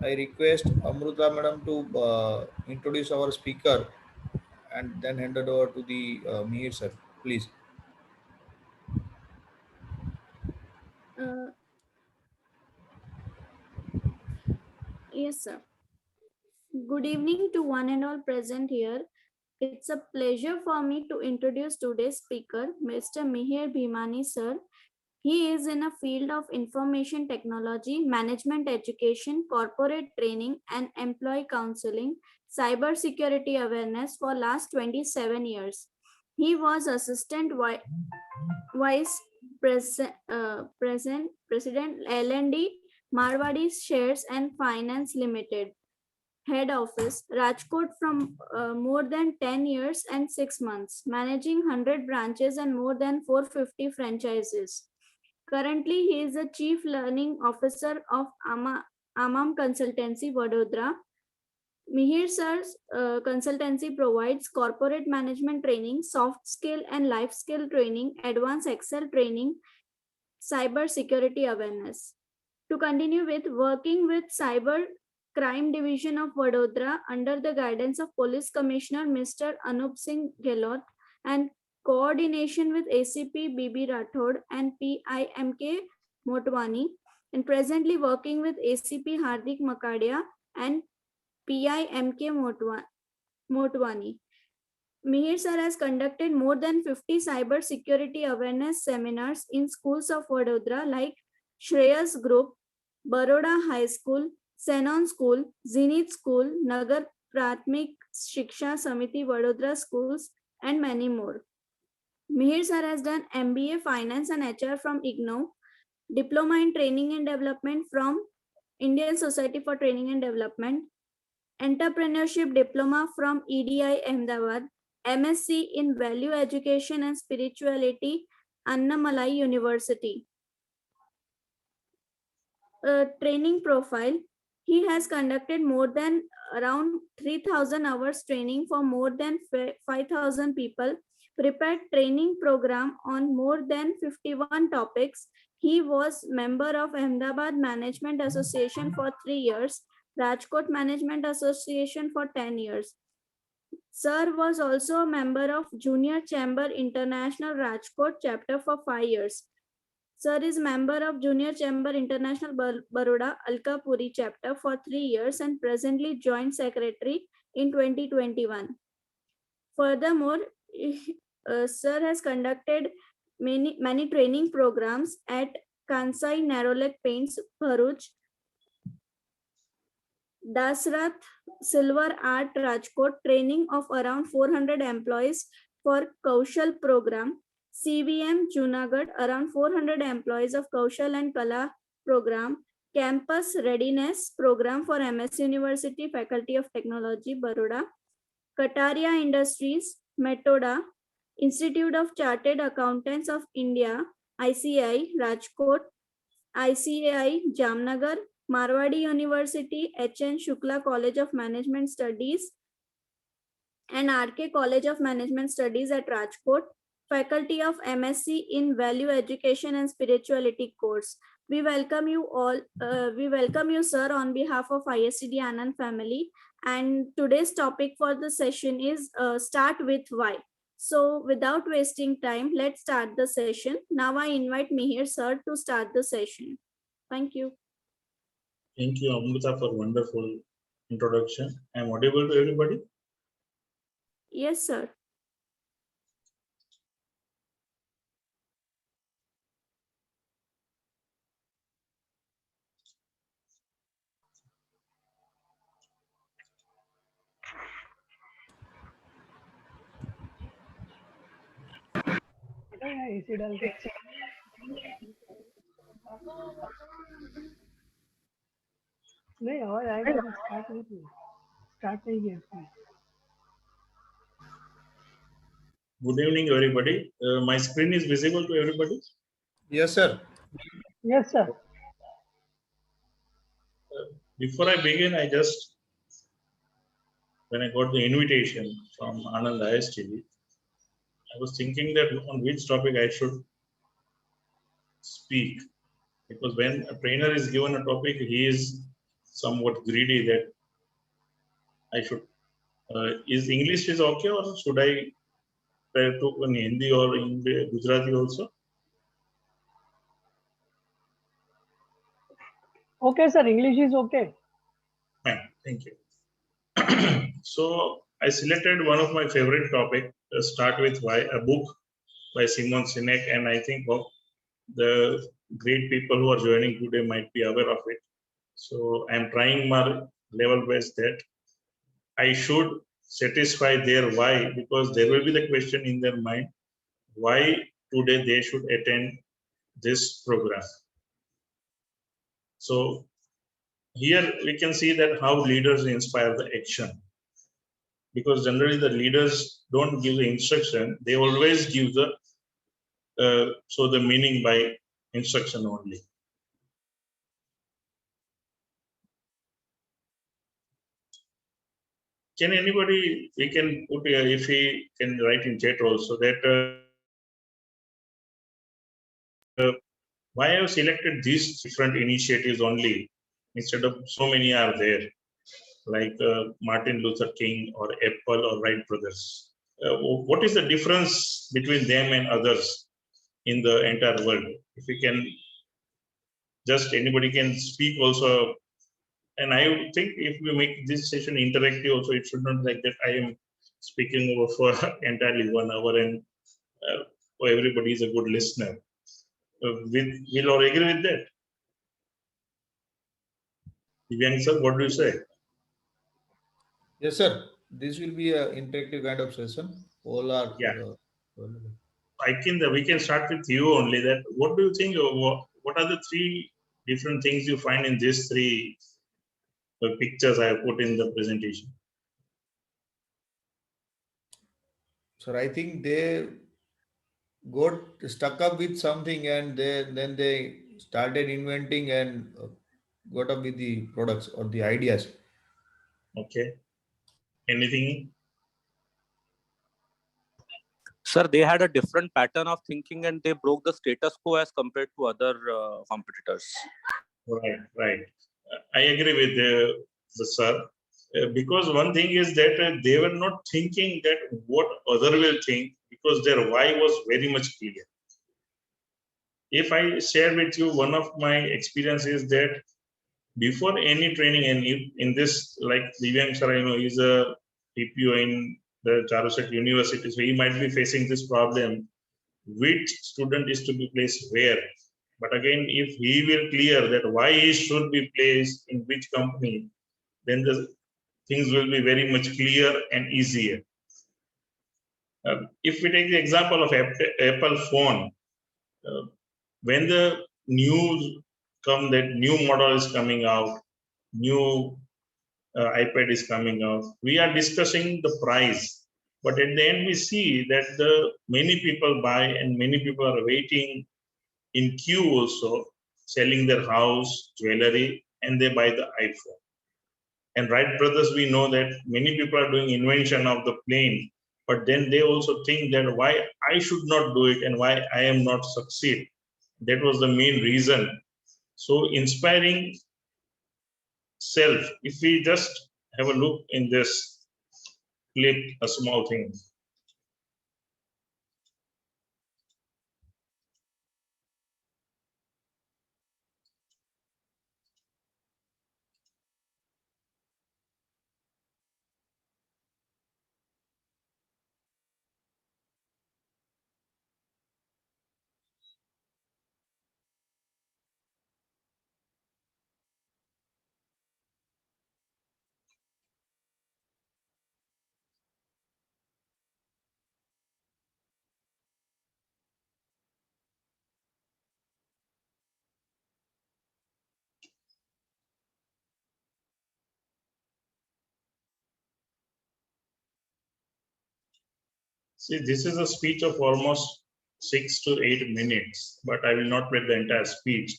I request Amruta madam to introduce our speaker and then hand it over to the Mihir sir. Please. Uh, yes, sir. Good evening to one and all present here. It's a pleasure for me to introduce today's speaker, Mr. Mihir Bhimani, sir. He is in a field of information technology, management education, corporate training, and employee counseling, cybersecurity awareness for last 27 years. He was assistant vice president L&D Marwadi Shares and Finance Limited head office, Rajkot, from more than 10 years and 6 months, managing 100 branches and more than 450 franchises. Currently, he is the Chief Learning Officer of Amam Consultancy, Vadodara. Mihir Sir's consultancy provides corporate management training, soft skill and life skill training, advanced Excel training, cyber security awareness. To continue with, working with Cyber Crime Division of Vadodara under the guidance of Police Commissioner Mr. Anup Singh Gehlot and coordination with ACP BB Rathod and PIMK Motwani, and presently working with ACP Hardik Makadia and PIMK Motwani. Mihir sir has conducted more than 50 cyber security awareness seminars in schools of Vadodara like Shreyas Group, Baroda High School, Senon School, Zenith School, Nagar Prathmik Shiksha Samiti Vadodara schools, and many more. Mihir sir has done MBA Finance and HR from IGNOU, Diploma in Training and Development from Indian Society for Training and Development, Entrepreneurship Diploma from EDI Ahmedabad, MSc in Value Education and Spirituality, Annamalai University. Training profile. He has conducted more than around 3,000 hours training for more than 5,000 people, prepared training program on more than 51 topics. He was member of Ahmedabad Management Association for 3 years, Rajkot Management Association for 10 years. Sir was also a member of Junior Chamber International Rajkot chapter for 5 years. Sir is member of Junior Chamber International Baroda Alkapuri chapter for 3 years and presently joint secretary in 2021. Furthermore, Sir has conducted many training programs at Kansai Narolek Paints, Bharuch, Dasrath Silver Art Rajkot, training of around 400 employees for Kaushal program, CVM Junagadh, around 400 employees of Kaushal and Kala program, Campus Readiness program for MS University Faculty of Technology, Baroda, Kataria Industries, Metoda, Institute of Chartered Accountants of India, ICI, Rajkot, ICAI, Jamnagar, Marwadi University, HN Shukla College of Management Studies, and RK College of Management Studies at Rajkot, Faculty of MSc in Value Education and Spirituality course. We welcome you all. We welcome you, sir, on behalf of ISTD Anand family. And today's topic for the session is start with why. So without wasting time, let's start the session. Now I invite Mihir sir to start the session. Thank you. Thank you, Amrita, for wonderful introduction. I'm audible to everybody? Yes, sir. ऐसे डाल के नहीं आवाज आएगा तो start नहीं किया इसने. Good evening, everybody. My screen is visible to everybody? Yes, sir. Yes, sir. Before I begin, when I got the invitation from Anand ISTD, I was thinking that on which topic I should speak. Because when a trainer is given a topic, he is somewhat greedy that I should. Is English is okay, or should I try to in Hindi or in Gujarati also? Okay, sir. English is okay. Fine, thank you. So I selected one of my favorite topic. Start with why, a book by Simon Sinek, and I think the great people who are joining today might be aware of it. So I'm trying my level best that I should satisfy their why, because there will be the question in their mind why today they should attend this program. So here we can see that how leaders inspire the action, because generally the leaders don't give the instruction, they always give the so the meaning by instruction only. Can anybody, we can put if we can write in chat also that why I have selected these different initiatives only instead of so many are there, like Martin Luther King or Apple or Wright brothers. What is the difference between them and others in the entire world? If we can, just anybody can speak also. And I think if we make this session interactive also, it should not like that I am speaking over for entirely 1 hour and everybody is a good listener. Will all agree with that? Divyang sir, what do you say? Yes, sir. This will be an interactive kind of session. All are Yeah. available. We can start with you only. That what do you think? What are the 3 different things you find in these 3 pictures I have put in the presentation? Sir, I think they got stuck up with something and then they started inventing and got up with the products or the ideas. Okay. Anything? Sir, they had a different pattern of thinking and they broke the status quo as compared to other competitors. Right, right. I agree with the sir. Because one thing is that they were not thinking that what other will think, because their why was very much clear. If I share with you one of my experiences that before any training, and in this, like Divyang sir, I know is a TPO in the Charusat University, so he might be facing this problem, which student is to be placed where. But again, if he will clear that why he should be placed in which company, then the things will be very much clear and easier. If we take the example of Apple phone, when the news come that new model is coming out, new iPad is coming out, we are discussing the price. But at the end, we see that the many people buy and many people are waiting in queue also, selling their house, jewelry, and they buy the iPhone. And Wright brothers, we know that many people are doing invention of the plane, but then they also think that why I should not do it and why I am not succeed. That was the main reason. So inspiring self, if we just have a look in this clip, a small thing. See, this is a speech of almost 6 to 8 minutes, but I will not play the entire speech.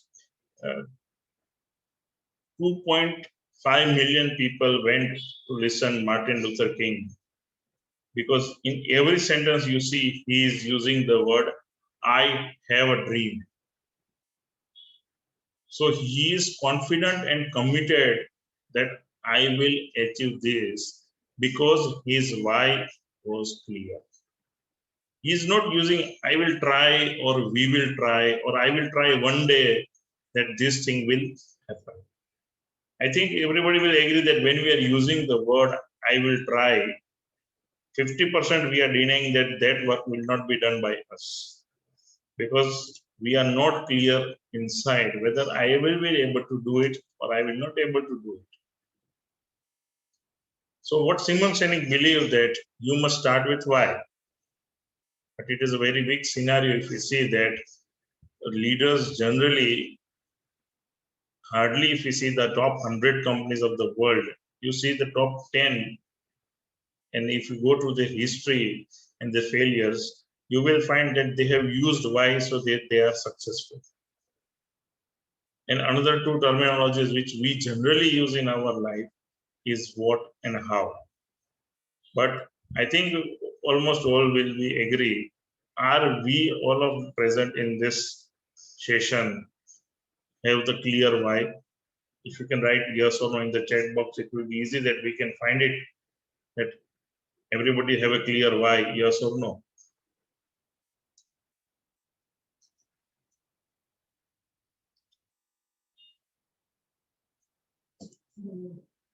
2.5 million people went to listen Martin Luther King, because in every sentence you see he is using the word I have a dream. So he is confident and committed that I will achieve this because his why was clear. He is not using I will try or we will try or I will try one day that this thing will happen. I think everybody will agree that when we are using the word I will try, 50% we are denying that that work will not be done by us, because we are not clear inside whether I will be able to do it or I will not able to do it. So what Simon Sinek believed that you must start with why. But it is a very big scenario if we see that leaders generally, hardly if you see the top 100 companies of the world, you see the top 10, and if you go to the history and the failures, you will find that they have used why so that they are successful. And another two terminologies which we generally use in our life is what and how. But I think almost all will be agree. Are we all of present in this session have the clear why? If you can write yes or no in the chat box, it will be easy that we can find it, that everybody have a clear why, yes or no.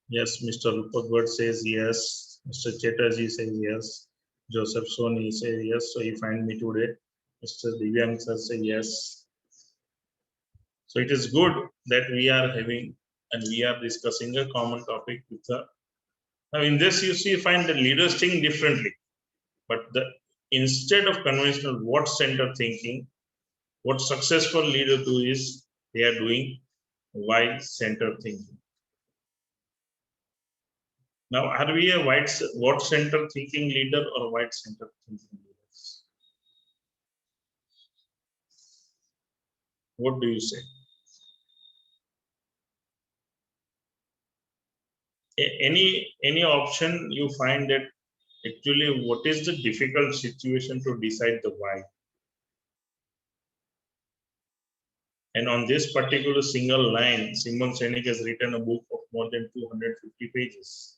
Yes, Mr. Rupat says yes. Mr. Chatterjee says yes. Joseph Soni says yes. So he find me today. Mr. Divyang sir says yes. So it is good that we are having and we are discussing a common topic with the. Now in this you see find the leaders think differently, but the instead of conventional what center thinking, what successful leader do is they are doing why center thinking. Now, are we a what center thinking leader or white center thinking leaders? What do you say? Any option you find that actually what is the difficult situation to decide the why? And on this particular single line, Simon Sinek has written a book of more than 250 pages.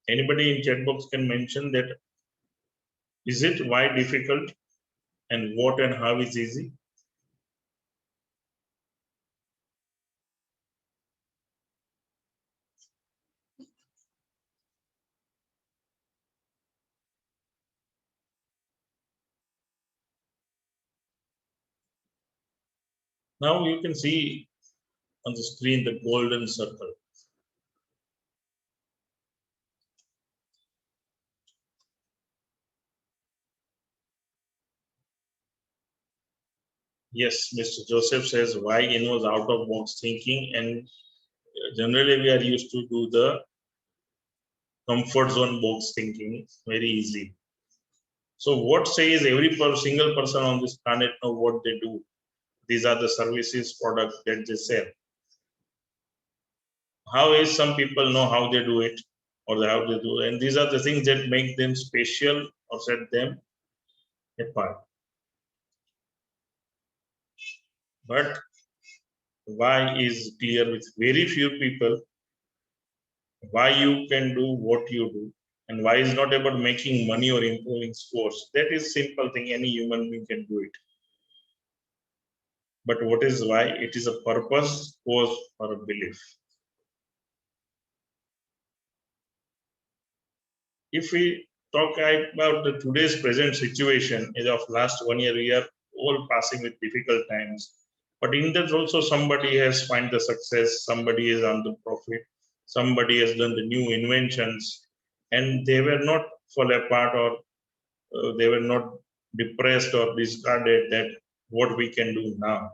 Anybody in chat box can mention that, is it why difficult and what and how is easy? Now you can see on the screen the golden circle. Yes, Mr. Joseph says why involves out of box thinking, and generally we are used to do the comfort zone box thinking very easy. So what says every single person on this planet know what they do? These are the services, products that they sell. How is some people know how they do it or how they do it? And these are the things that make them special or set them apart. But why is clear with very few people. Why you can do what you do, and why is not about making money or improving scores. That is simple thing, any human being can do it. But what is why? It is a purpose, cause, or a belief. If we talk about the today's present situation, as of last 1 year, we are all passing with difficult times. But in that also somebody has find the success, somebody is on the profit, somebody has done the new inventions, and they were not fall apart or they were not depressed or discarded that what we can do now.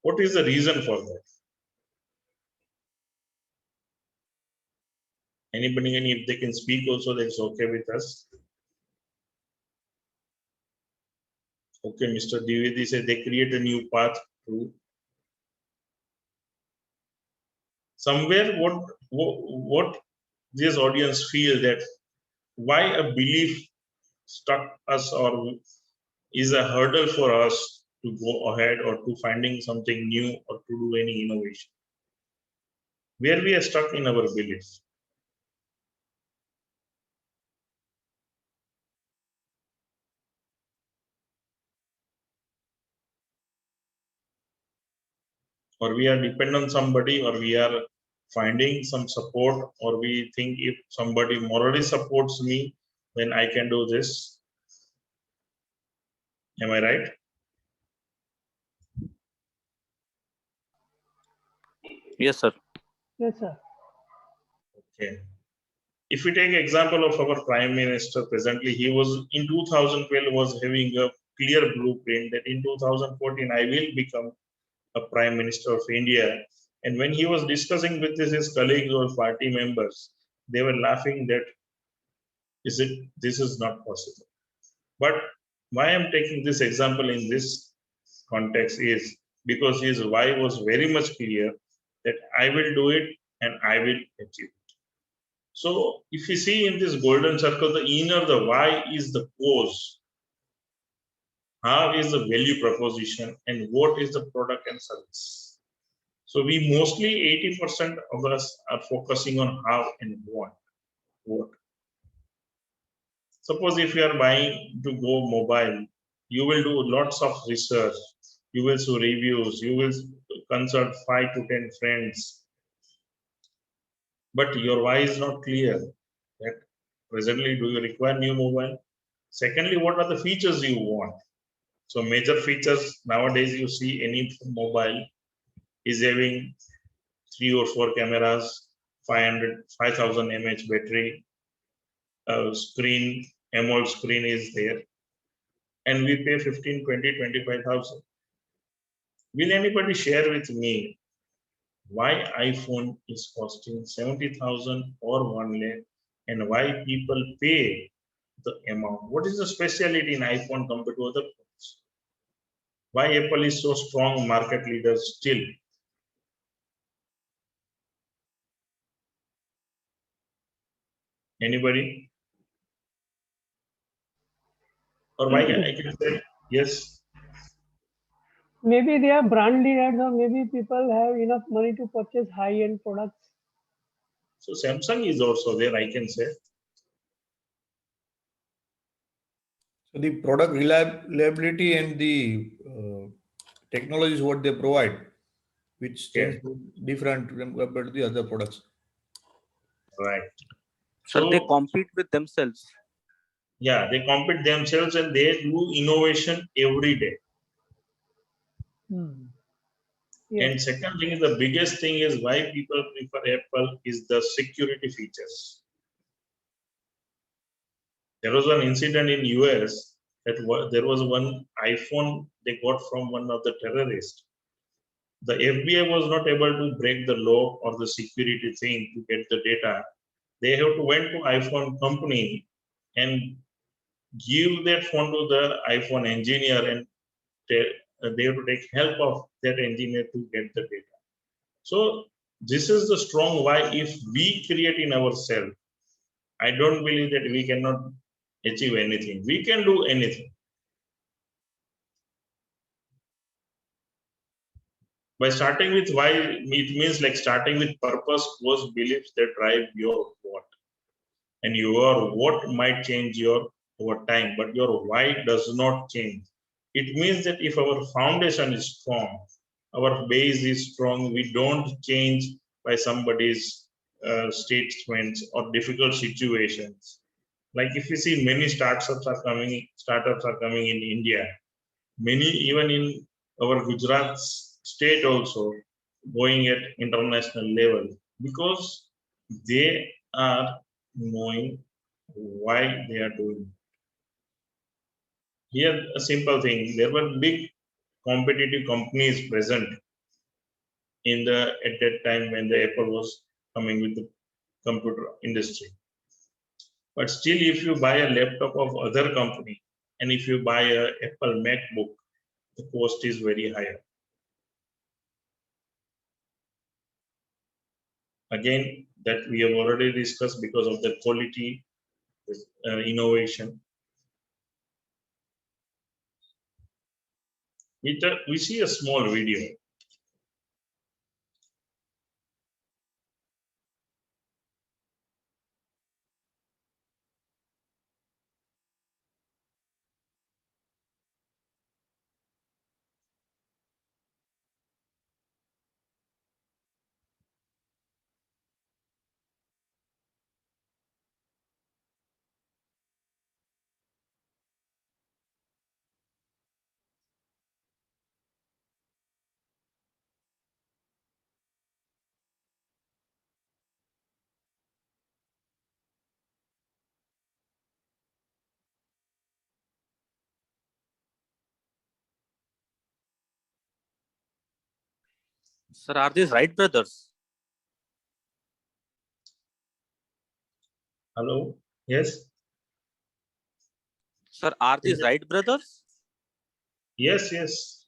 What is the reason for that? Anybody, if they can speak also, that's okay with us. Okay, Mr. Dwivedi said they create a new path to somewhere. What this audience feel that why a belief stuck us or is a hurdle for us to go ahead or to finding something new or to do any innovation. Where we are stuck in our belief. Or we are dependent on somebody, or we are finding some support, or we think if somebody morally supports me, then I can do this. Am I right? Yes, sir. Yes, sir. Okay. If we take example of our Prime Minister presently, he was in 2012 was having a clear blueprint that in 2014 I will become a Prime Minister of India. And when he was discussing with his colleagues or party members, they were laughing that this is not possible. But why I'm taking this example in this context is because his why was very much clear that I will do it and I will achieve it. So if you see in this golden circle, the inner, the why is the cause, how is the value proposition, and what is the product and service. So we mostly 80% of us are focusing on how and what. Suppose if you are buying to go mobile, you will do lots of research, you will see reviews, you will consult 5 to 10 friends, but your why is not clear. That presently, do you require new mobile? Secondly, what are the features you want? So major features nowadays you see any mobile is having 3 or 4 cameras, 5,000 mAh battery, screen, AMOLED screen is there, and we pay 15, 20, 25,000. Will anybody share with me why iPhone is costing 70,000 or 1 lakh and why people pay the amount? What is the specialty in iPhone compared to other phones? Why Apple is so strong market leader still? Anybody? Or why I can say yes. Maybe they are brand leaders, or maybe people have enough money to purchase high-end products. So Samsung is also there, I can say. So the product reliability and the technology is what they provide, which Okay, tends to be different compared to the other products. right. Sir, they So compete with themselves. yeah, they compete themselves and they do innovation every day. Hmm. Yes. And second thing is the biggest thing is why people prefer Apple is the security features. There was one incident in US that there was one iPhone they got from one of the terrorists. The FBI was not able to break the law or the security thing to get the data. They have to went to iPhone company and give that phone to the iPhone engineer and they have to take help of that engineer to get the data. So this is the strong why if we create in ourselves, I don't believe that we cannot achieve anything. We can do anything. By starting with why, it means like starting with purpose, cause, beliefs that drive your what. And your what might change your over time, but your why does not change. It means that if our foundation is strong, our base is strong, we don't change by somebody's statements or difficult situations. Like if you see many startups are coming in India, many even in our Gujarat state also going at international level because they are knowing why they are doing. Here, a simple thing: there were big competitive companies present in the at that time when the Apple was coming with the computer industry. But still, if you buy a laptop of other company and if you buy a Apple MacBook, the cost is very higher. Again, that we have already discussed because of the quality, innovation. We see a small video. Sir, are these Wright brothers? Hello? Yes? Sir, are Is these it? Wright brothers? Yes, yes.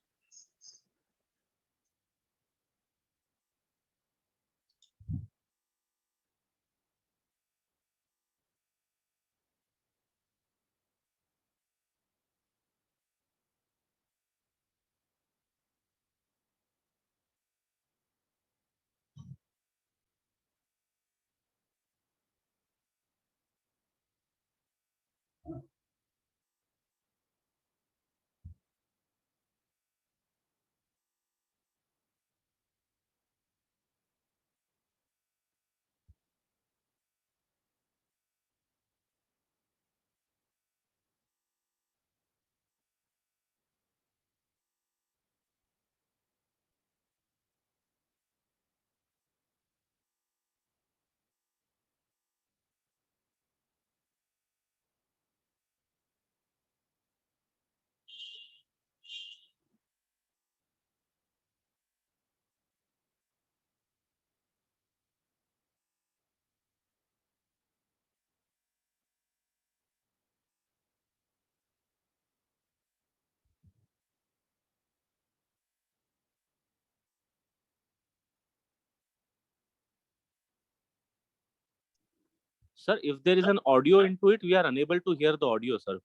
Sir, if there is an audio into it, we are unable to hear the audio, sir.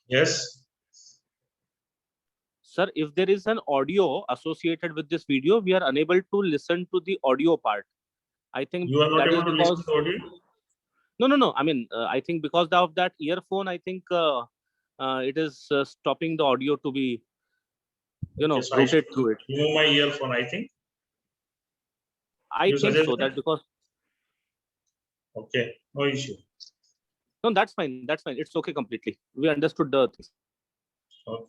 Yes. Sir, if there is an audio associated with this video, we are unable to listen to the audio part. I think You are not that is able to listen because to audio? no. I mean, I think because of that earphone, I think it is stopping the audio to be, Okay, so I should routed through it. remove my earphone, I think. I You think suggest so. that? That because Okay, no issue. no, that's fine. That's fine. It's okay completely. We understood the things. Okay.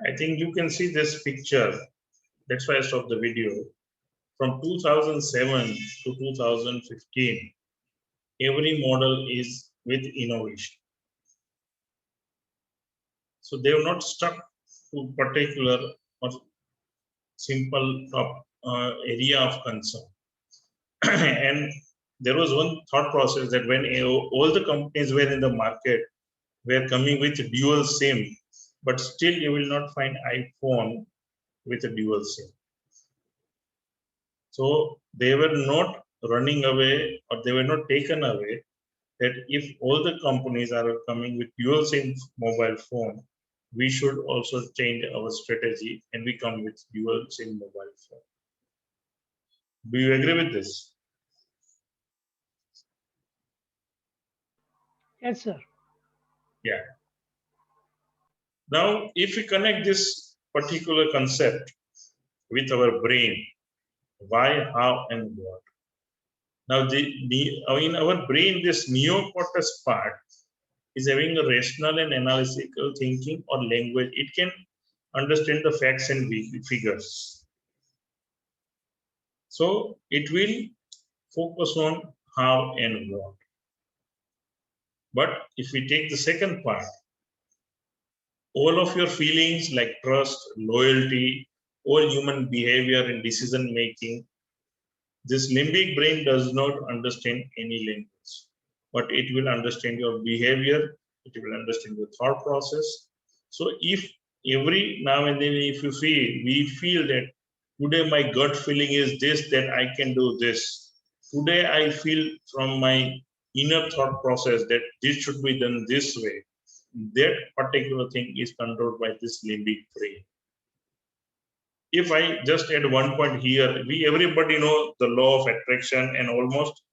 I think you can see this picture. That's why I stopped the video. From 2007 to 2015, every model is with innovation. So they have not stuck to particular or simple area of concern. And there was one thought process that when all the companies were in the market, were coming with dual SIM, but still you will not find iPhone with a dual SIM. So they were not running away, or they were not taken away, that if all the companies are coming with dual SIM mobile phone, we should also change our strategy and we come with dual SIM mobile phone. Do you agree with this? Yes, sir. Yeah. Now, if we connect this particular concept with our brain, why, how, and what? Now, in our brain, this neocortex part is having a rational and analytical thinking or language. It can understand the facts and figures. So it will focus on how and what. But if we take the second part, all of your feelings like trust, loyalty, all human behavior and decision making, this limbic brain does not understand any language, but it will understand your behavior, it will understand your thought process. So if every now and then, if you we feel that today my gut feeling is this, that I can do this. Today I feel from my inner thought process that this should be done this way. That particular thing is controlled by this limbic brain. If I just add one point here, everybody know the law of attraction, and almost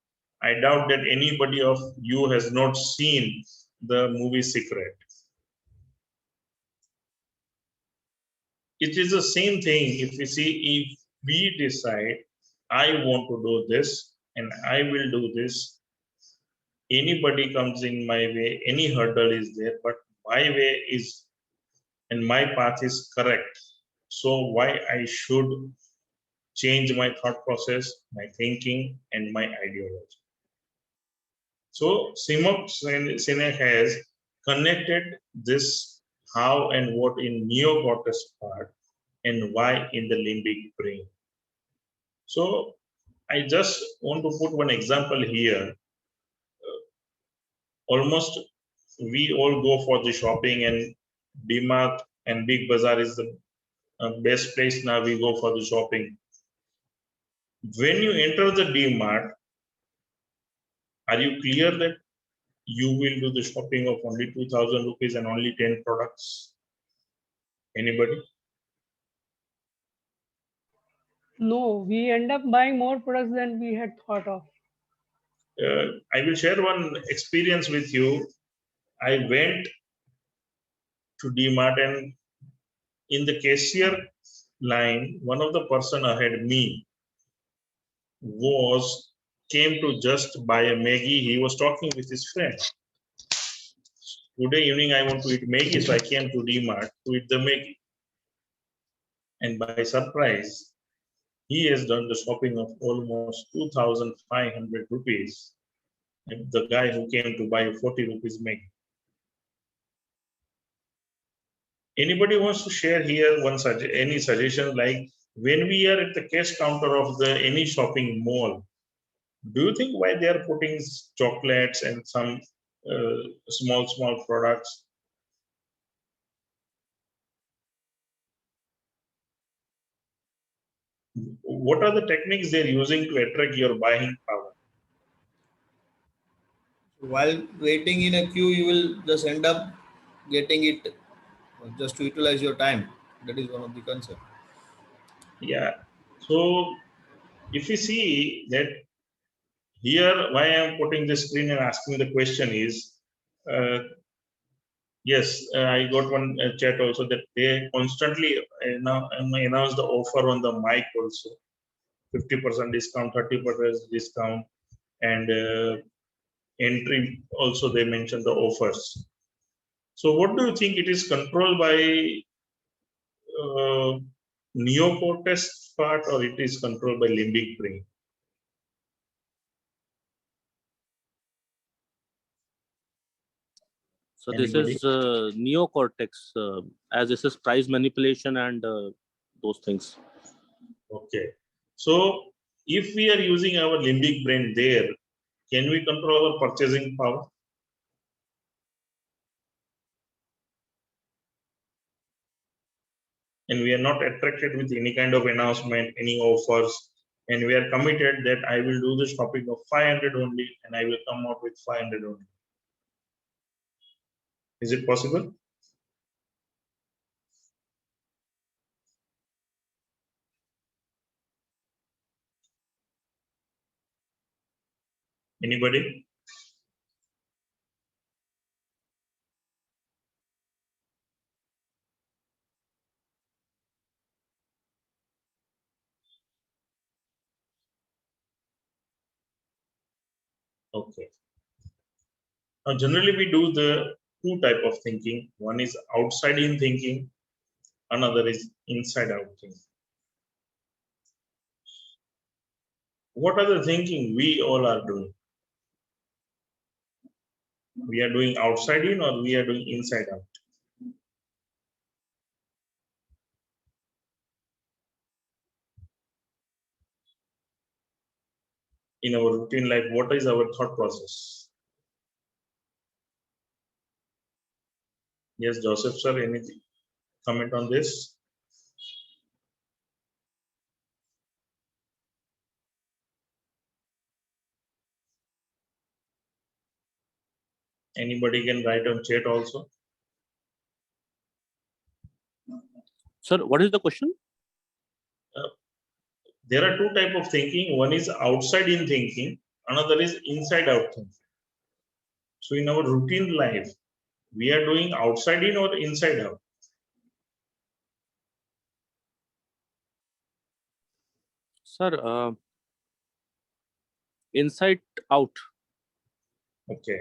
I doubt that anybody of you has not seen the movie Secret. It is the same thing. If we decide, I want to do this and I will do this, anybody comes in my way, any hurdle is there, but my way is and my path is correct. So why I should change my thought process, my thinking, and my ideology? So Simon Sinek has connected this how and what in neocortex part and why in the limbic brain. So I just want to put one example here. Almost we all go for the shopping, and DMart and Big Bazaar is the best place now we go for the shopping. When you enter the DMart, are you clear that you will do the shopping of only 2,000 rupees and only 10 products? Anybody? No, we end up buying more products than we had thought of. I will share one experience with you. I went to DMart, and in the cashier line, one of the person ahead me came to just buy a Maggie. He was talking with his friend. Today evening I want to eat Maggie, so I came to DMart to eat the Maggie. And by surprise, he has done the shopping of almost 2,500 rupees. And the guy who came to buy 40 rupees Maggie. Anybody wants to share here any suggestion, like when we are at the cash counter of any shopping mall, do you think why they are putting chocolates and some small products? What are the techniques they're using to attract your buying power? While waiting in a queue, you will just end up getting it just to utilize your time. That is one of the concept. Yeah. So if you see that here, why I'm putting the screen and asking the question is, yes, I got one chat also that they constantly announce the offer on the mic also. 50% discount, 30% discount, and entry also they mention the offers. So what do you think, it is controlled by neocortex part, or it is controlled by limbic brain? So Anybody? this is neocortex, as this is price manipulation and those things. Okay. So if we are using our limbic brain there, can we control our purchasing power? And we are not attracted with any kind of announcement, any offers, and we are committed that I will do the shopping of 500 only, and I will come out with 500 only. Is it possible? Anybody? Okay. Now, generally, we do the two type of thinking. One is outside in thinking, another is inside out thinking. What are the thinking we all are doing? We are doing outside in or we are doing inside out? In our routine life, what is our thought process? Yes, Joseph sir, anything comment on this? Anybody can write on chat also. Sir, what is the question? There are two type of thinking. One is outside in thinking, another is inside out thinking. So in our routine life, we are doing outside in or inside out? Sir, inside out. Okay.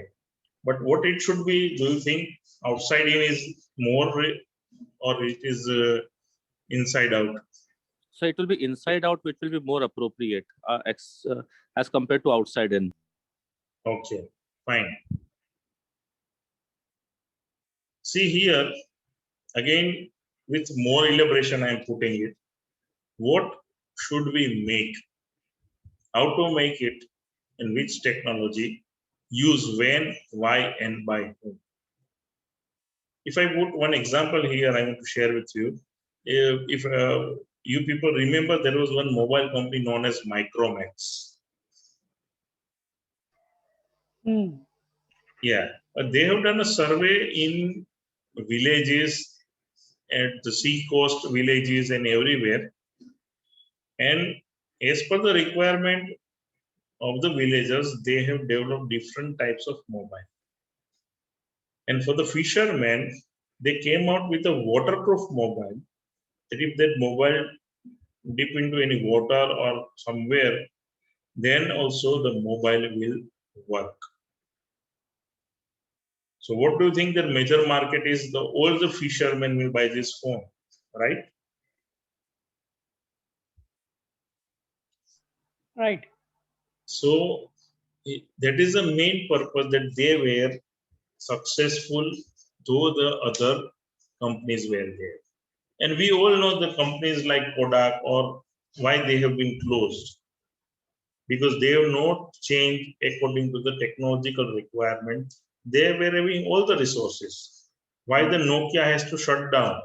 But what it should be, do you think outside in is more or it is inside out? So it will be inside out, which will be more appropriate as compared to outside in. Okay, fine. See here, again, with more elaboration, I am putting it. What should we make? How to make it? And which technology? Use when, why, and by whom? If I put one example here, I want to share with you. If you people remember, there was one mobile company known as Micromax. Yeah, they have done a survey in villages, at the sea coast villages and everywhere. And as per the requirement of the villagers, they have developed different types of mobile. And for the fishermen, they came out with a waterproof mobile, that if that mobile dip into any water or somewhere, then also the mobile will work. So what do you think the major market is? All the fishermen will buy this phone, right? Right. So that is the main purpose, that they were successful, though the other companies were there. And we all know the companies like Kodak, or why they have been closed. Because they have not changed according to the technological requirement. They were having all the resources. Why the Nokia has to shut down?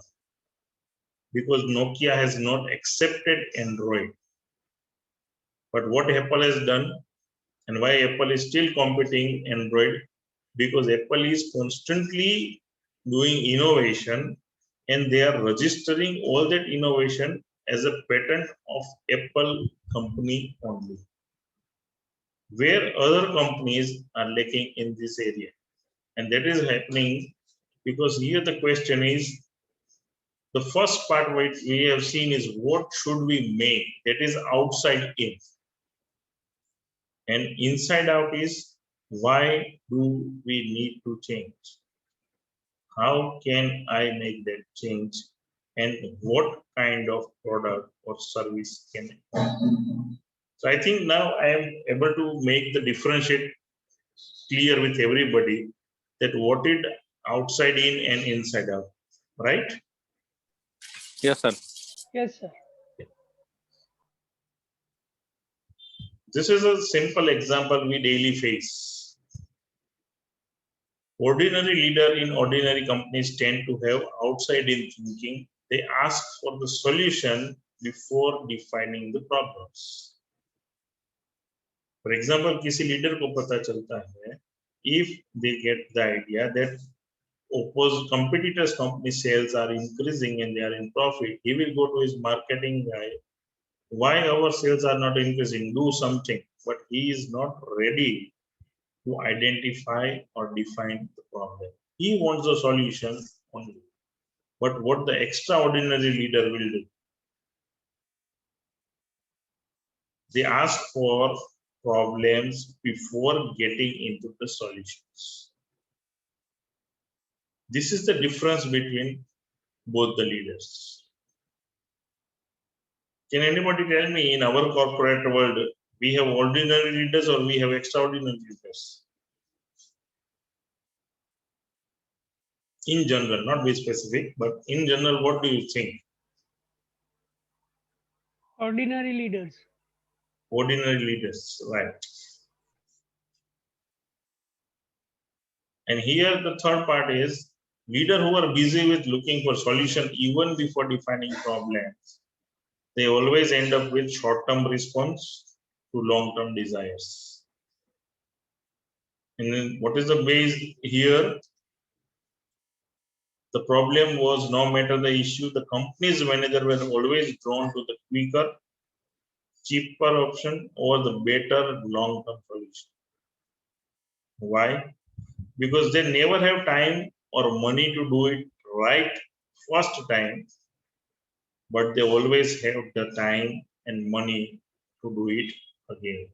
Because Nokia has not accepted Android. But what Apple has done, and why Apple is still competing Android, because Apple is constantly doing innovation and they are registering all that innovation as a patent of Apple company only, where other companies are lacking in this area. And that is happening because here the question is, the first part which we have seen is what should we make, that is outside in. And inside out is, why do we need to change? How can I make that change? And what kind of product or service can I offer? So I think now I am able to make the differentiate clear with everybody, that what outside in and inside out, right? Yes, sir. Yes, sir. This is a simple example we daily face. Ordinary leader in ordinary companies tend to have outside-in thinking. They ask for the solution before defining the problems. For example, किसी leader को पता चलता है, if they get the idea that competitors' company sales are increasing and they are in profit, he will go to his marketing guy. Why our sales are not increasing? Do something. But he is not ready to identify or define the problem. He wants the solution only. But what the extraordinary leader will do? They ask for problems before getting into the solutions. This is the difference between both the leaders. Can anybody tell me, in our corporate world, we have ordinary leaders or we have extraordinary leaders? In general, not very specific, but in general, what do you think? Ordinary leaders. Ordinary leaders, right? And here the third part is leaders who are busy with looking for solution even before defining problems. They always end up with short-term response to long-term desires. And then what is the base here? The problem was, no matter the issue, the company's manager were always drawn to the quicker, cheaper option or the better long-term solution. Why? Because they never have time or money to do it right first time, but they always have the time and money to do it again.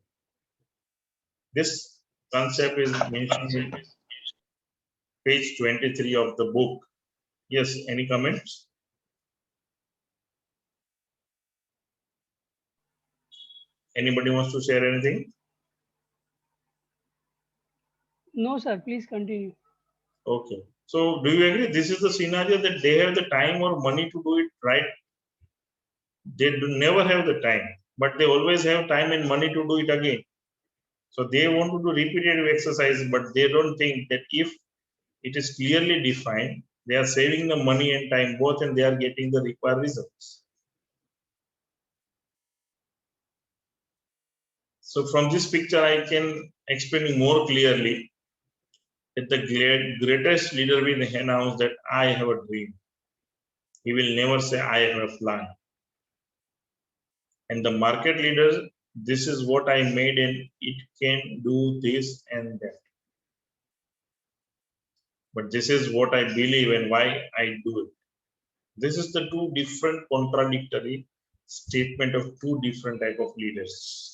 This concept is mentioned in page 23 of the book. Yes, any comments? Anybody wants to share anything? No, sir. Please continue. Okay. So do you agree this is the scenario that they have the time or money to do it right? They never have the time, but they always have time and money to do it again. So they want to do repetitive exercise, but they don't think that if it is clearly defined, they are saving the money and time both, and they are getting the required results. So from this picture, I can explain more clearly that the greatest leader will announce that I have a dream. He will never say I have a plan. And the market leader, this is what I made and it can do this and that. But this is what I believe and why I do it. This is the two different contradictory statement of two different type of leaders.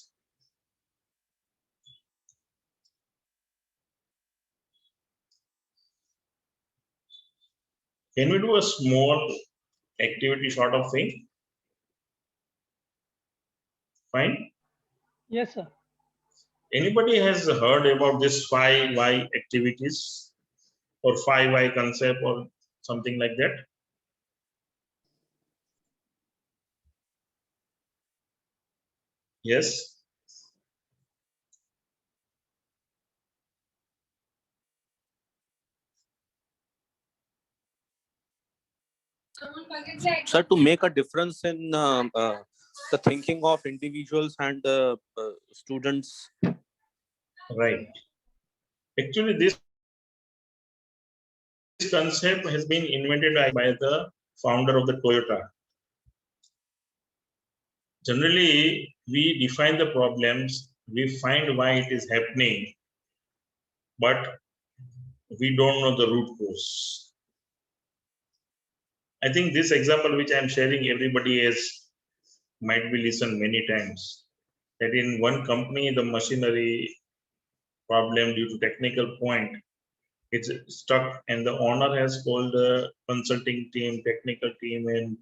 Can we do a small activity sort of thing? Fine. Yes, sir. Anybody has heard about this 5 why activities or 5 why concept or something like that? Yes. Sir, to make a difference in the thinking of individuals and students. Right. Actually, this concept has been invented by the founder of the Toyota. Generally, we define the problems, we find why it is happening, but we don't know the root cause. I think this example which I am sharing, everybody has might be listened many times. That in one company, the machinery problem due to technical point, it's stuck, and the owner has called the consulting team, technical team, and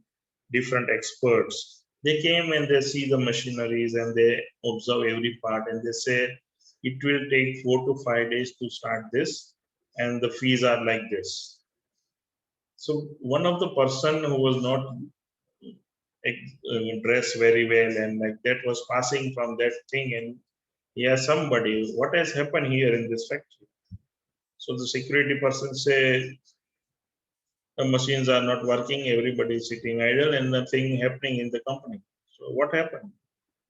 different experts. They came and they see the machineries and they observe every part and they say it will take 4 to 5 days to start this. and the fees are like this. So one of the person who was not dressed very well and like that was passing from that thing, and he asked somebody, what has happened here in this factory? So the security person say, the machines are not working, everybody is sitting idle and nothing happening in the company. So what happened?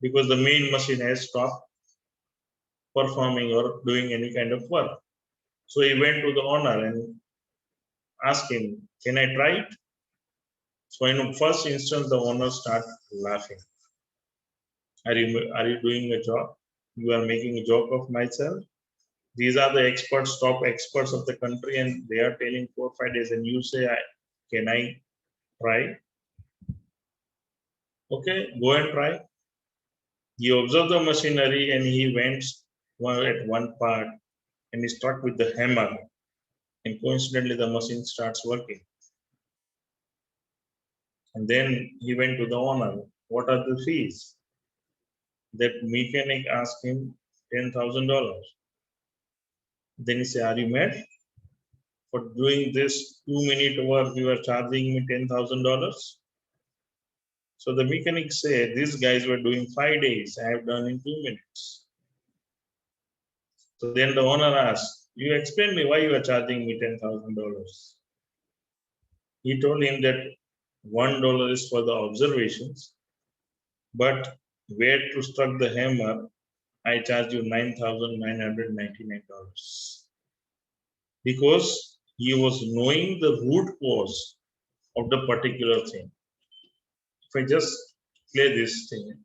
Because the main machine has stopped performing or doing any kind of work. So he went to the owner and asked him, can I try it? So in the first instance, the owner started laughing. Are you doing a job? You are making a joke of myself? These are the experts, top experts of the country, and they are telling 4 or 5 days, and you say, can I try? Okay, go and try. He observed the machinery and he went at one part and he struck with the hammer, and coincidentally the machine starts working. And then he went to the owner, what are the fees? That mechanic asked him $10,000. Then he said, are you mad? For doing this 2-minute work, you are charging me $10,000? So the mechanic said, these guys were doing 5 days, I have done in 2 minutes. So then the owner asked, you explain me why you are charging me $10,000. He told him that $1 is for the observations, but where to struck the hammer, I charge you $9,999. Because he was knowing the root cause of the particular thing. If I just play this thing.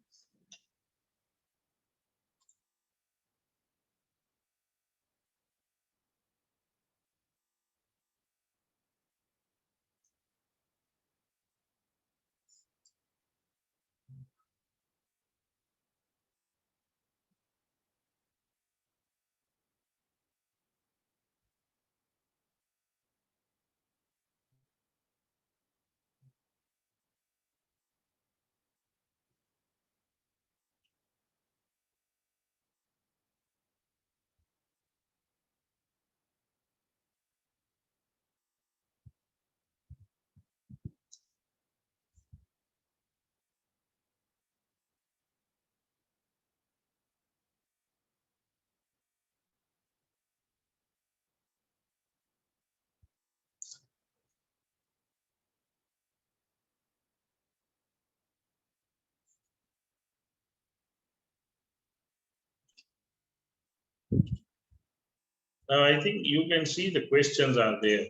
Now I think you can see the questions are there.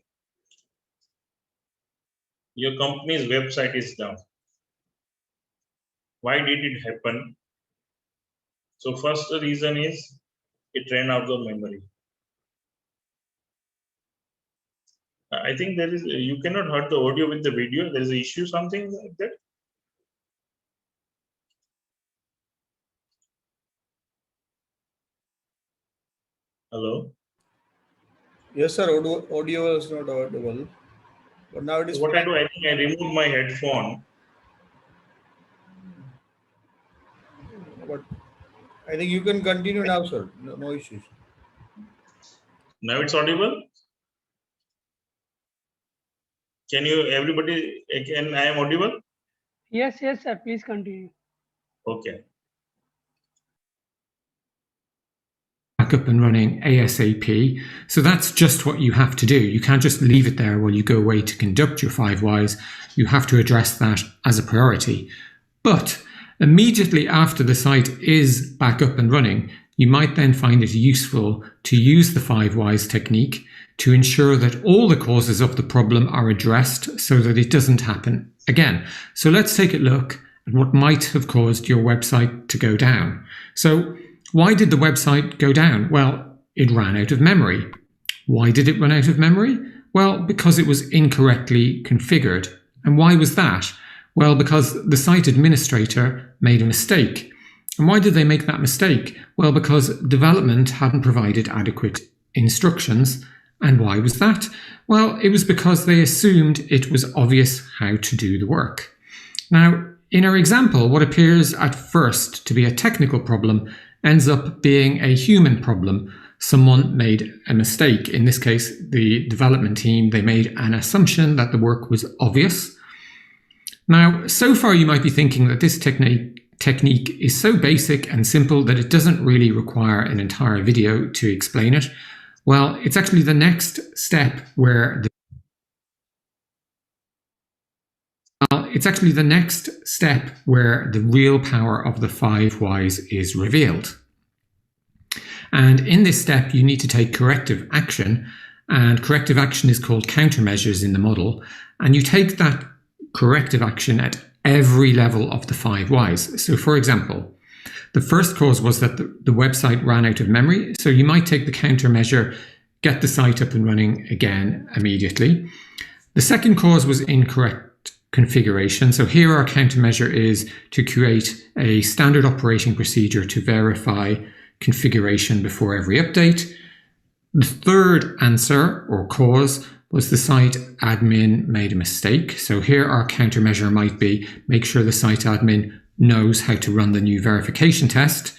Your company's website is down. Why did it happen? So first the reason is it ran out of memory. I think there is, you cannot hurt the audio with the video. There is an issue, something like that. Hello. Yes, sir. Audio is not audible, but now it is. What I do, I think I remove my headphone. But I think you can continue now, sir. No issues. Now it's audible. Can you, everybody, can I am audible? Yes, yes, sir. Please continue. Okay. Back up and running ASAP. So that's just what you have to do. You can't just leave it there while you go away to conduct your 5 whys. You have to address that as a priority. But immediately after the site is back up and running, you might then find it useful to use the 5 whys technique to ensure that all the causes of the problem are addressed so that it doesn't happen again. So let's take a look at what might have caused your website to go down. So why did the website go down? Well, it ran out of memory. Why did it run out of memory? Well, because it was incorrectly configured. And why was that? Well, because the site administrator made a mistake. And why did they make that mistake? Well, because development hadn't provided adequate instructions. And why was that? Well, it was because they assumed it was obvious how to do the work. Now, in our example, what appears at first to be a technical problem ends up being a human problem. someone made a mistake. In this case, the development team, they made an assumption that the work was obvious. Now, so far you might be thinking that this technique is so basic and simple that it doesn't really require an entire video to explain it. Well, it's actually the next step where the real power of the 5 whys is revealed. And in this step, you need to take corrective action, and corrective action is called countermeasures in the model. And you take that corrective action at every level of the 5 whys. So for example, the first cause was that the website ran out of memory. So you might take the countermeasure, get the site up and running again immediately. The second cause was incorrect configuration. So here our countermeasure is to create a standard operating procedure to verify configuration before every update. The third answer or cause was the site admin made a mistake. So here our countermeasure might be make sure the site admin knows how to run the new verification test.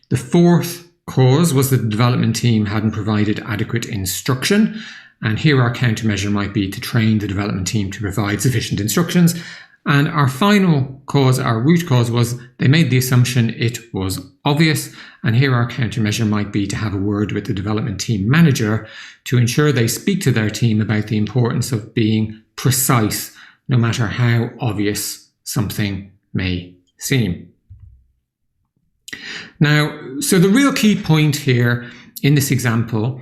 The fourth cause was that the development team hadn't provided adequate instruction. And here our countermeasure might be to train the development team to provide sufficient instructions. And our final cause, our root cause, was they made the assumption it was obvious. And here our countermeasure might be to have a word with the development team manager to ensure they speak to their team about the importance of being precise, no matter how obvious something may seem. Now, so the real key point here in this example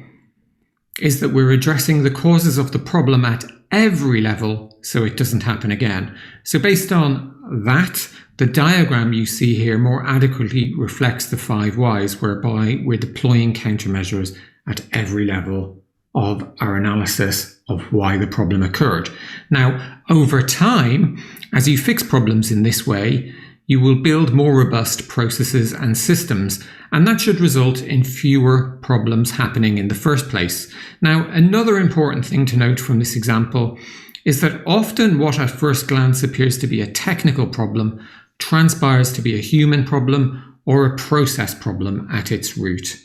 is that we're addressing the causes of the problem at every level so it doesn't happen again. So based on that, the diagram you see here more adequately reflects the 5 whys, whereby we're deploying countermeasures at every level of our analysis of why the problem occurred. Now, over time, as you fix problems in this way, you will build more robust processes and systems, and that should result in fewer problems happening in the first place. Now, another important thing to note from this example is that often what at first glance appears to be a technical problem transpires to be a human problem or a process problem at its root.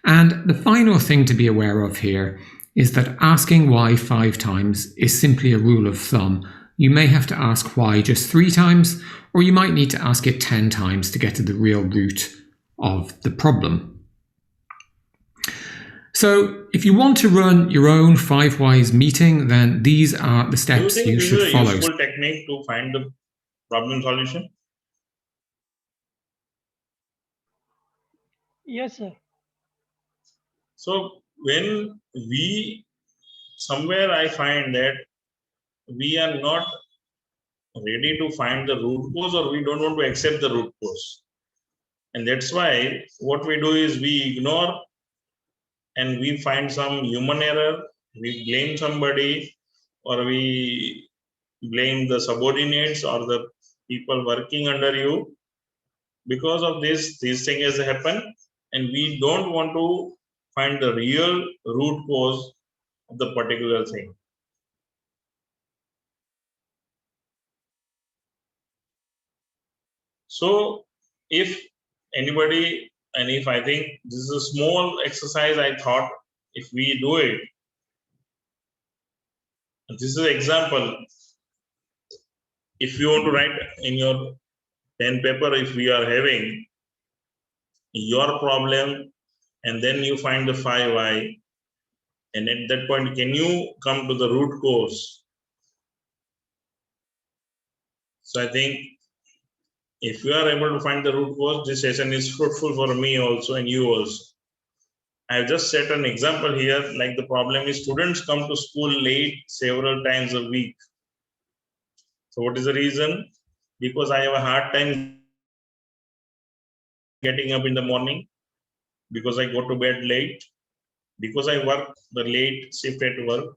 And the final thing to be aware of here is that asking why 5 times is simply a rule of thumb. You may have to ask why just 3 times, or you might need to ask it 10 times to get to the real root of the problem. So if you want to run your own 5 whys meeting, then these are the steps you should follow. Do you think this is a useful technique to find the problem solution? Yes, sir. So when somewhere I find that we are not ready to find the root cause, or we don't want to accept the root cause. And that's why what we do is we ignore and we find some human error, we blame somebody, or we blame the subordinates or the people working under you. Because of this, these things happen, and we don't want to find the real root cause of the particular thing. So if anybody, and if I think this is a small exercise, I thought if we do it, this is an example. If you want to write in your pen paper, if we are having your problem and then you find the 5 why, and at that point, can you come to the root cause? So I think if you are able to find the root cause, this session is fruitful for me also and you also. I have just set an example here, like the problem is students come to school late several times a week. So what is the reason? Because I have a hard time getting up in the morning, because I go to bed late, because I work the late shift at work,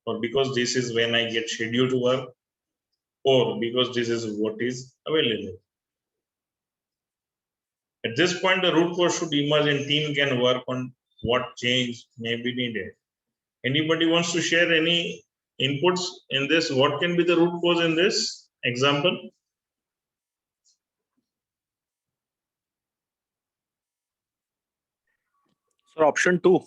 or because this is when I get scheduled to work, or because this is what is available. At this point, the root cause should emerge and team can work on what change may be needed. Anybody wants to share any inputs in this? What can be the root cause in this example? option 2.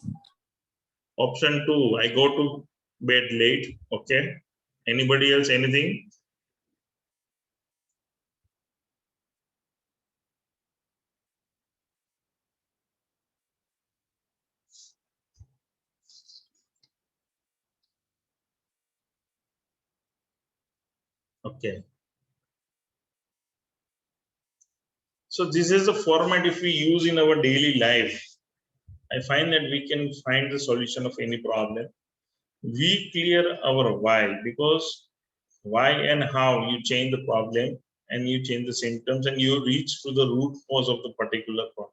Option 2, I go to bed late. Okay. Anybody else? Anything? Okay. So this is the format if we use in our daily life. I find that we can find the solution of any problem. We clear our why, because why and how you change the problem and you change the symptoms and you reach to the root cause of the particular problem.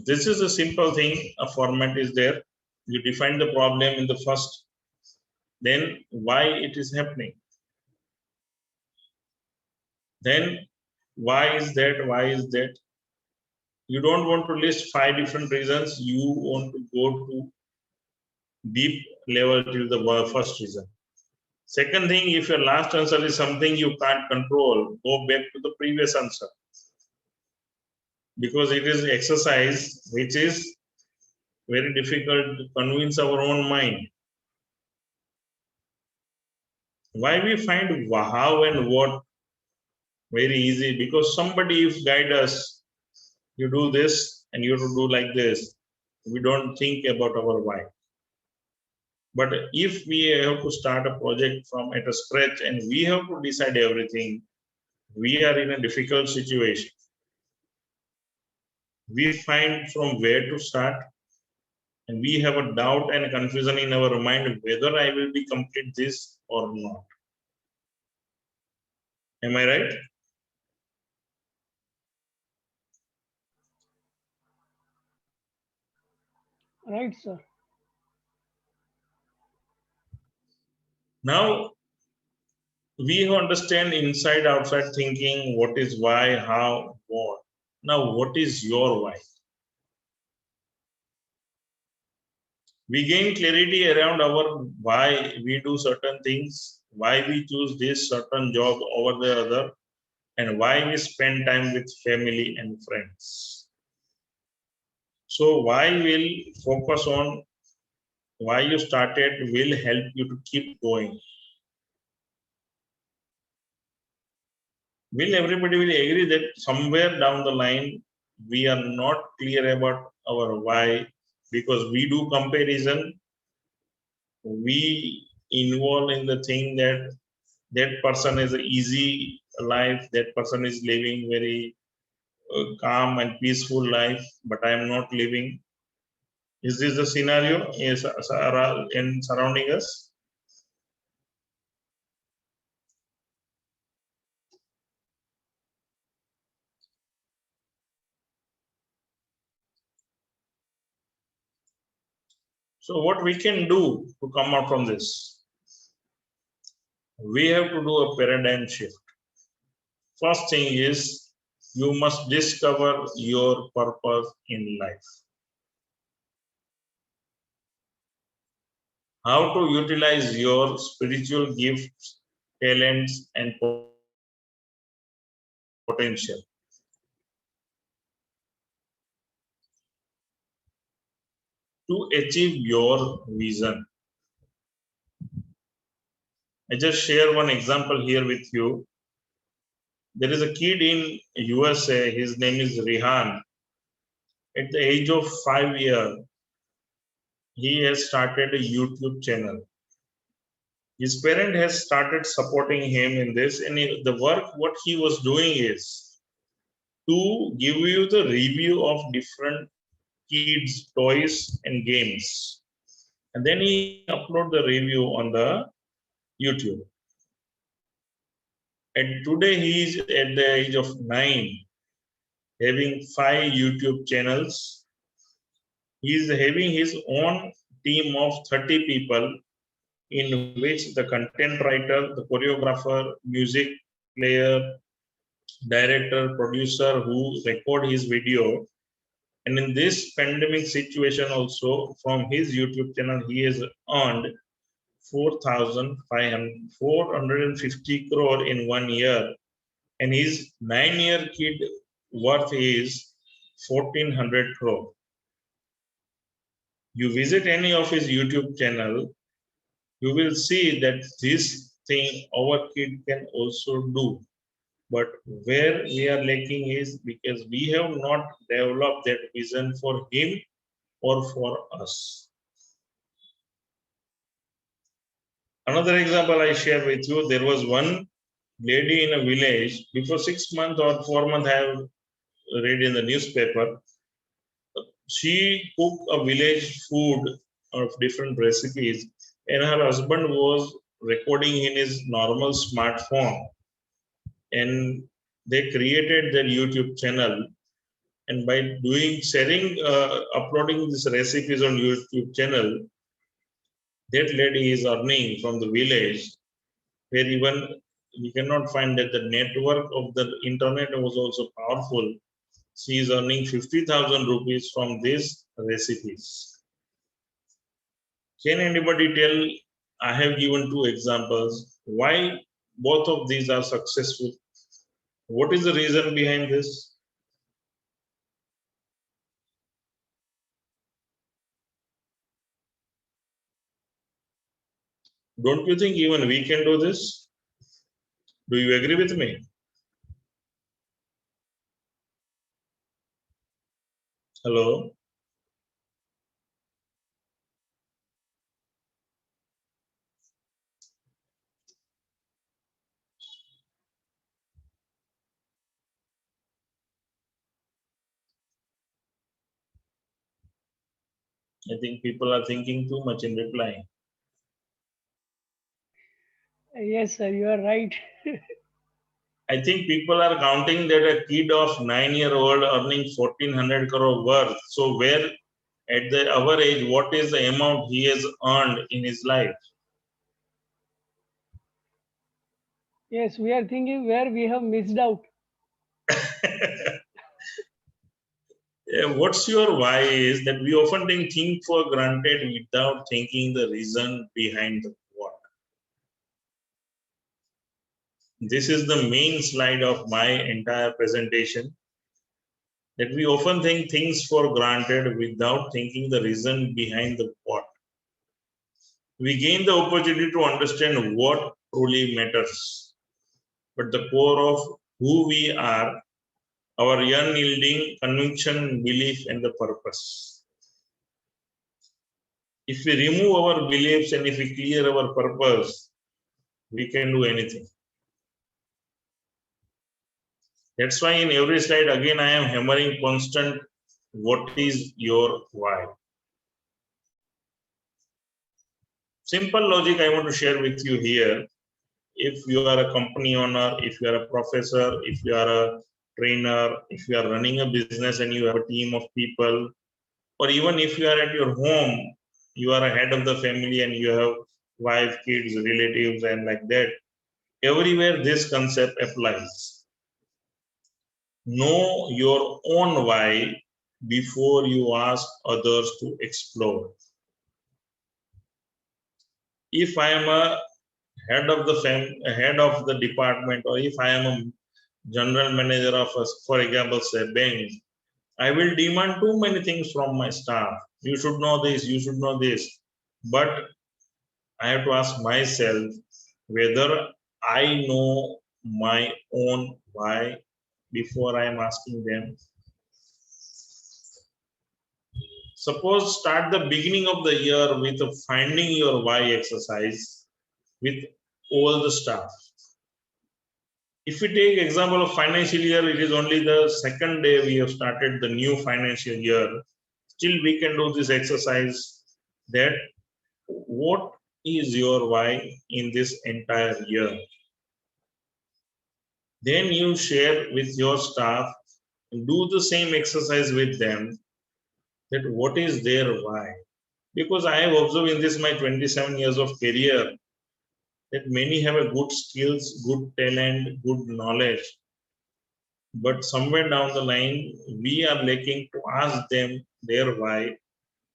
This is a simple thing. A format is there. You define the problem in the first, then why it is happening. Then why is that? Why is that? You don't want to list 5 different reasons. You want to go to deep level till the first reason. Second thing, if your last answer is something you can't control, go back to the previous answer. Because it is exercise which is very difficult to convince our own mind. Why we find how and what very easy? Because somebody if guide us, you do this and you have to do like this. We don't think about our why. But if we have to start a project from at a scratch and we have to decide everything, we are in a difficult situation. We find from where to start, and we have a doubt and confusion in our mind whether I will be complete this or not. Am I right? Right, sir. Now we understand inside outside thinking, what is why, how, what. Now what is your why? We gain clarity around our why we do certain things, why we choose this certain job over the other, and why we spend time with family and friends. So why will focus on why you started will help you to keep going. Will everybody will agree that somewhere down the line we are not clear about our why, because we do comparison, we involve in the thing that that person is an easy life, that person is living very calm and peaceful life, but I am not living. Is this the scenario in surrounding us? So what we can do to come out from this? We have to do a paradigm shift. First thing is you must discover your purpose in life. How to utilize your spiritual gifts, talents, and potential. To achieve your vision. I just share one example here with you. There is a kid in USA, his name is Rihan. At the age of 5 years, he has started a YouTube channel. His parent has started supporting him in this, and the work what he was doing is to give you the review of different kids toys and games, and then he upload the review on the YouTube. And today he is at the age of 9, having 5 YouTube channels. He is having his own team of 30 people, in which the content writer, the choreographer, music player, director, producer who record his video. And in this pandemic situation also, from his YouTube channel, he has earned 450 crore in 1 year and his 9-year kid worth is 1400 crore. You visit any of his YouTube channel, you will see that this thing our kid can also do. But where we are lacking is because we have not developed that vision for him or for us. Another example I share with you, there was one lady in a village, before 6 months or 4 months I have read in the newspaper, she cooked a village food of different recipes and her husband was recording in his normal smartphone, and they created their YouTube channel, and by uploading these recipes on YouTube channel, that lady is earning from the village, where even we cannot find that the network of the internet was also powerful. She is earning 50,000 rupees from these recipes. Can anybody tell? I have given 2 examples. Why both of these are successful? What is the reason behind this? Don't you think even we can do this? Do you agree with me? Hello? I think people are thinking too much in replying. Yes, sir, you are right. I think people are counting that a kid of 9-year-old earning 1400 crore worth. So where at our age, what is the amount he has earned in his life? Yes, we are thinking where we have missed out. What's your why is that we often think for granted without thinking the reason behind the what. This is the main slide of my entire presentation, that we often think things for granted without thinking the reason behind the what. We gain the opportunity to understand what truly matters, but the core of who we are, our unyielding conviction, belief, and the purpose. If we remove our beliefs and if we clear our purpose, we can do anything. That's why in every slide, again, I am hammering constant, what is your why? Simple logic I want to share with you here. If you are a company owner, if you are a professor, if you are a trainer, if you are running a business and you have a team of people, or even if you are at your home, you are a head of the family and you have wife, kids, relatives, and like that. Everywhere this concept applies. Know your own why before you ask others to explore. If I am a head of the department, or if I am a general manager of a, for example, say bank, I will demand too many things from my staff. You should know this, you should know this. But I have to ask myself whether I know my own why before I am asking them. Suppose start the beginning of the year with a finding your why exercise with all the staff. If we take example of financial year, it is only the second day we have started the new financial year. Still we can do this exercise, that what is your why in this entire year? Then you share with your staff, do the same exercise with them, that what is their why. Because I have observed in this my 27 years of career, that many have a good skills, good talent, good knowledge, but somewhere down the line we are lacking to ask them their why,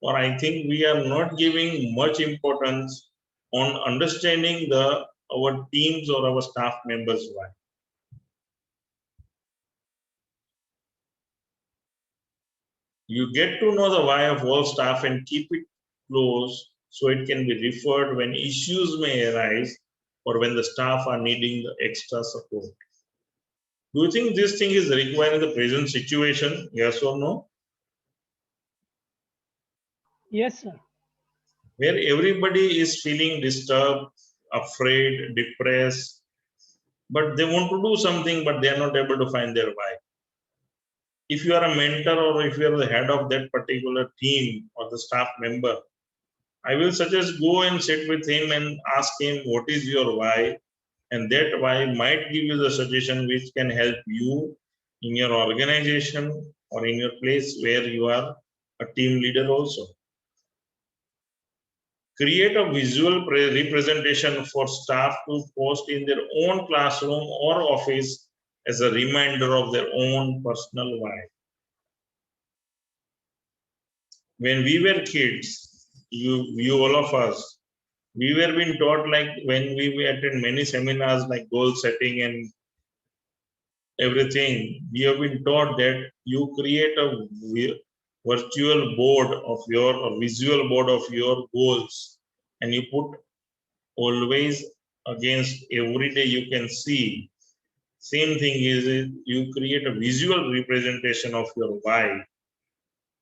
or I think we are not giving much importance on understanding our teams or our staff members why. You get to know the why of all staff and keep it close so it can be referred when issues may arise or when the staff are needing the extra support. Do you think this thing is required in the present situation? Yes or no? Yes, sir. Where everybody is feeling disturbed, afraid, depressed, but they want to do something, but they are not able to find their why. If you are a mentor or if you are the head of that particular team or the staff member, I will suggest go and sit with him and ask him what is your why, and that why might give you the suggestion which can help you in your organization or in your place where you are a team leader also. Create a visual representation for staff to post in their own classroom or office as a reminder of their own personal why. When we were kids, you all of us, we were being taught, like when we attend many seminars like goal setting and everything, we have been taught that you create a virtual board of your, a visual board of your goals, and you put always against every day you can see. Same thing is you create a visual representation of your why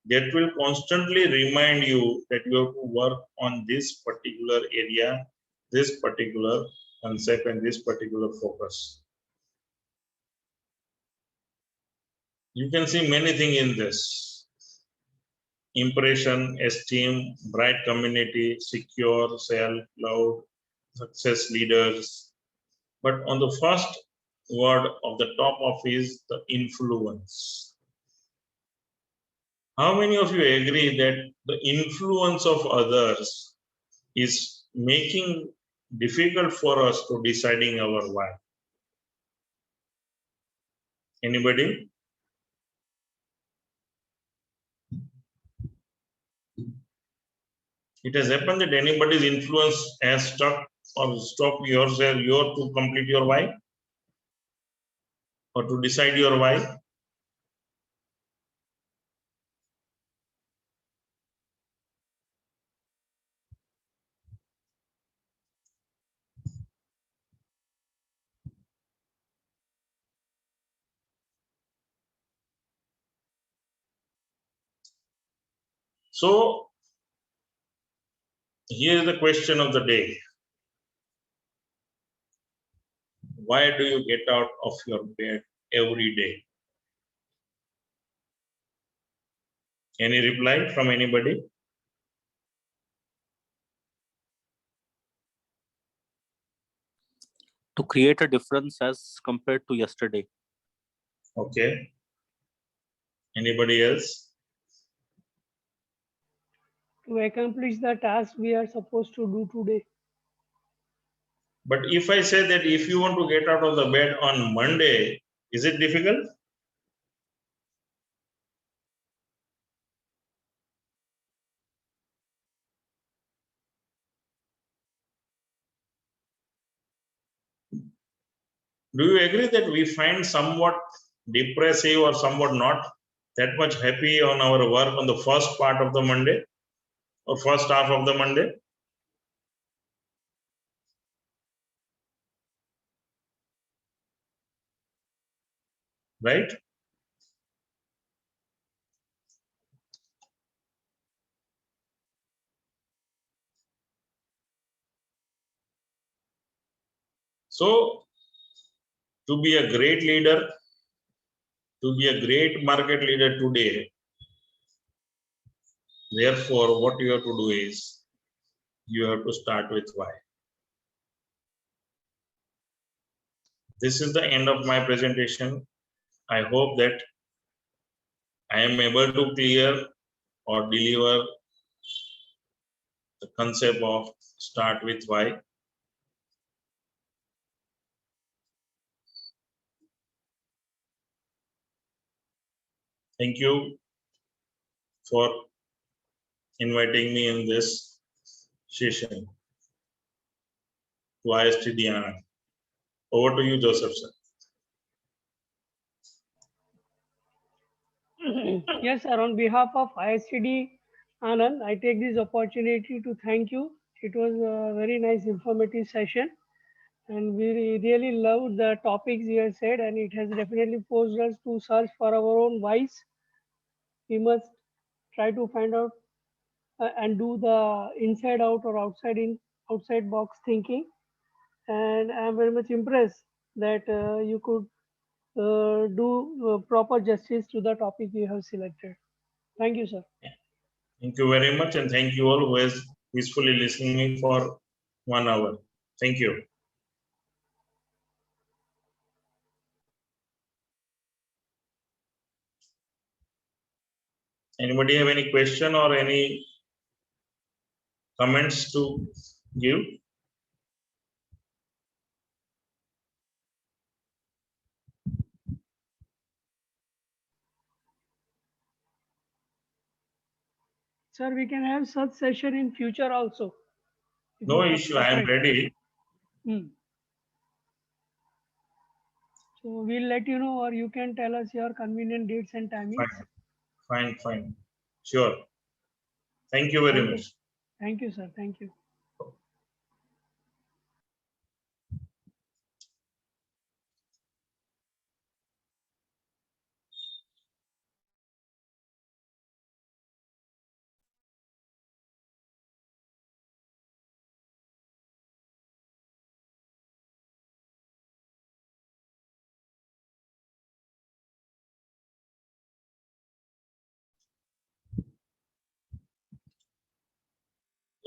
that will constantly remind you that you have to work on this particular area, this particular concept, and this particular focus. You can see many things in this. Impression, esteem, bright community, secure, self-love, success leaders. But on the first word of the top of is the influence. How many of you agree that the influence of others is making difficult for us to deciding our why? Anybody? It has happened that anybody's influence has stuck or stopped yourself, to complete your why or to decide your why? So here is the question of the day. Why do you get out of your bed every day? Any reply from anybody? To create a difference as compared to yesterday. Okay. Anybody else? To accomplish the task we are supposed to do today. But if I say that if you want to get out of the bed on Monday, is it difficult? Do you agree that we find somewhat depressive or somewhat not that much happy on our work on the first part of the Monday or first half of the Monday? Right? So, to be a great leader, to be a great market leader today, therefore, what you have to do is you have to start with why. This is the end of my presentation. I hope that I am able to clear or deliver the concept of start with why. Thank you for inviting me in this session to ISTD. Over to you, Joseph, sir. Yes, sir. On behalf of ISTD Anand, I take this opportunity to thank you. It was a very nice, informative session, and we really loved the topics you have said, and it has definitely forced us to search for our own whys. We must try to find out and do the inside out or outside box thinking. And I am very much impressed that you could do proper justice to the topic you have selected. Thank you, sir. Thank you very much, and thank you all who has peacefully listening me for 1 hour. Thank you. Anybody have any question or any comments to give? Sir, we can have such session in future also. if No you have issue. I am preference. ready. So we'll let you know, or you can tell us your convenient dates and timings. Fine. Sure. Thank you very much. Thank you, sir. Thank you.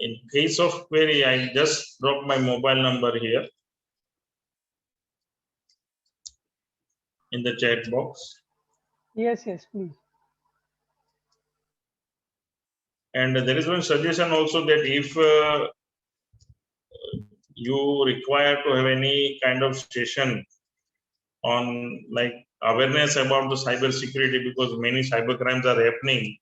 In case of query, I just drop my mobile number here in the chat box. Yes, please. And there is one suggestion also that if you require to have any kind of session on like awareness about the cyber security, because many cyber crimes are happening.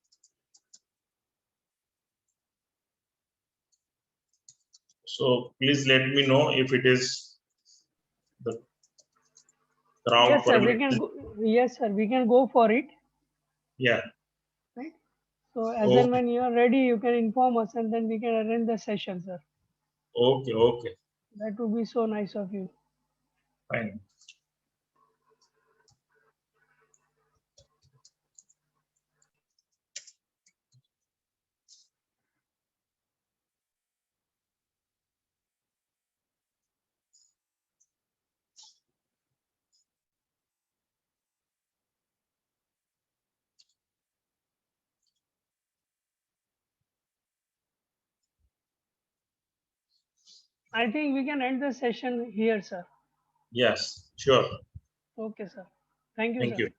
So please let me know if it is the crowd Yes, sir. permits. We can go for it. Yeah. Right. So as and when you are ready, you can inform us, and then we can arrange the session, sir. Okay. That would be so nice of you. Fine. I think we can end the session here, sir. Yes, sure. Okay, sir. Thank you, Thank sir. you.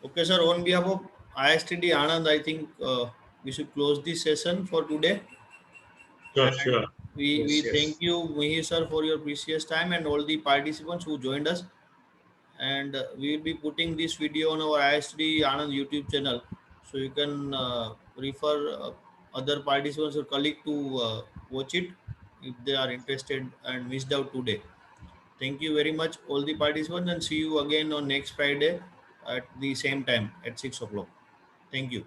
Okay, sir. On behalf of ISTD Anand, I think we should close this session for today. Sure. We Yes. thank you, Mihir sir, for your precious time and all the participants who joined us. And we will be putting this video on our ISTD Anand YouTube channel, so you can refer other participants or colleague to watch it if they are interested and missed out today. Thank you very much, all the participants, and see you again on next Friday at the same time at 6 o'clock. Thank you.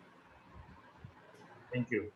Thank you.